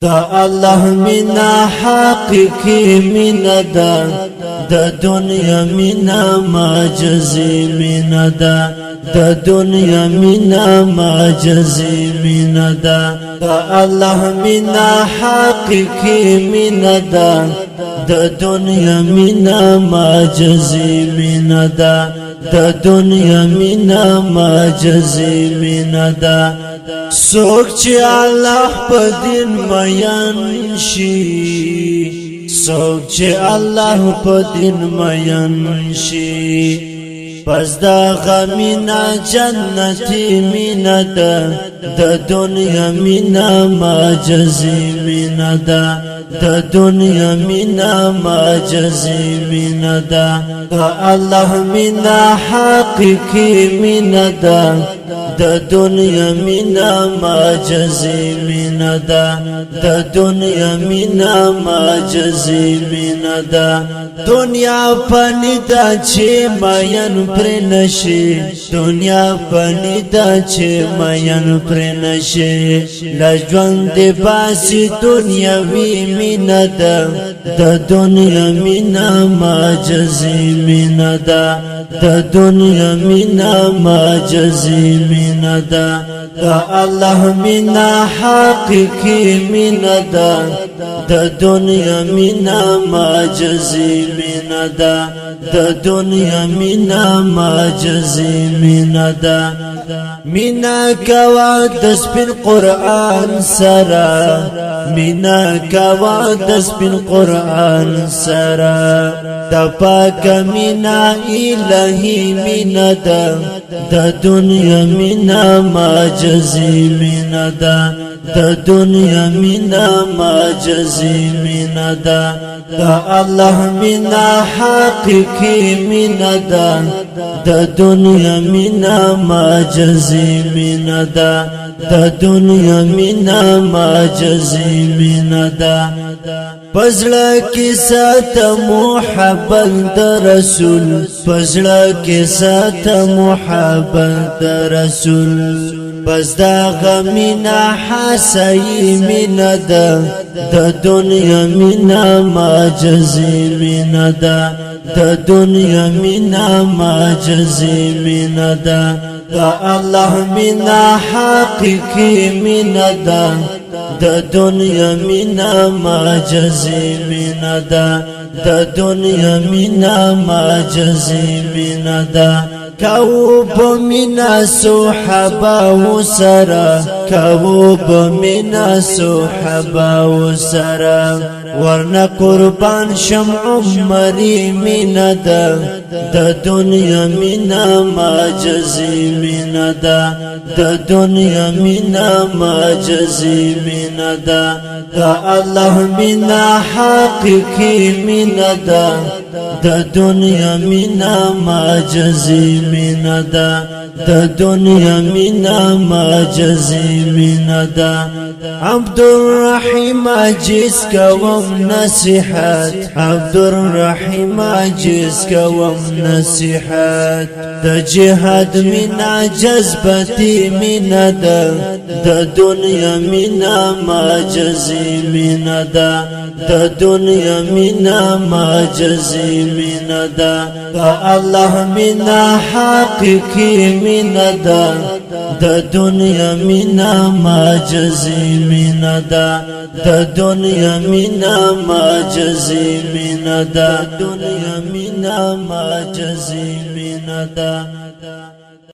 دا الله منا حقیقی منا دا د دنیا منا معجزی منا دا د دنیا منا معجزی منا دا دا الله منا حقیقی منا دا د دنیا منا معجزی منا دا د دنیا منا معجزی منا دا سوک چې الله په دین مین شي سوک چې الله په دین مین شي پس دا غمینا جنتی مینا دا د دنیا مینا معجزی مینا دا د دنیا مینا معجزی مینا دا دا الله مینا حقیقی مینا دا د دنیا مینا معجزی مینا دا د دنیا مینا معجزی مینا دا دنیا پنی دا چې مین پر نشي دنیا پنی دا چې مین پر نشي لژوند باسی دنیا وی مینا دا د دنیا مینا معجزی مینا دا د دنیا مینا معجزی مینا دا دا الله مینا حقیقی مینا دا د دنیا مینا معجزی مینا دا د دنیا مینا معجزی مینا دا مینا کوا د سپین قرآن سرا مینا کوا د سپین قرآن سرا د پاک مینا الہی مینا دا د دنیا مینا معجزی مینا دا د دنیا مینا معجزی مینا دا دا الله مینا حقیقی مینا دا د دنیا مینا معجزی مینا دا د دنیا مینا معجزی مینا دا پزړه کې سات محبت د رسول پزړه کې سات محبت د رسول بس دا غمینا حسئی مینا دا د دنیا مینا معجزی مینا دا د دنیا مینا معجزی مینا دا دا الله مینا حقیقی مینا دا د دنیا مینا معجزی مینا دا د دنیا مینا معجزی مینا دا کاو بمینا صحابا و سرا کاو بمینا صحابا و سرا ورنه قربان شم عمری مینا دا د دنیا مینا معجزی مینا دا د دنیا مینا معجزی مینا دا دا الله مینا حقیقی مینا دا د دنیا مینا معجزی مینا دا د دنیا مینا معجزی مینا دا عبدالرحیم عجز کوم نصیحت عبدالرحیم عجز کوم نصیحت د جهاد مینا جذبتی مینا دا د دنیا مینا معجزی مینا دا د دنیا مینا معجزی مینا دا دا الله مینا حقیقی مینا دا د دنیا مینا معجزی مینا دا د دنیا مینا معجزی مینا دا دنیا مینا معجزی مینا دا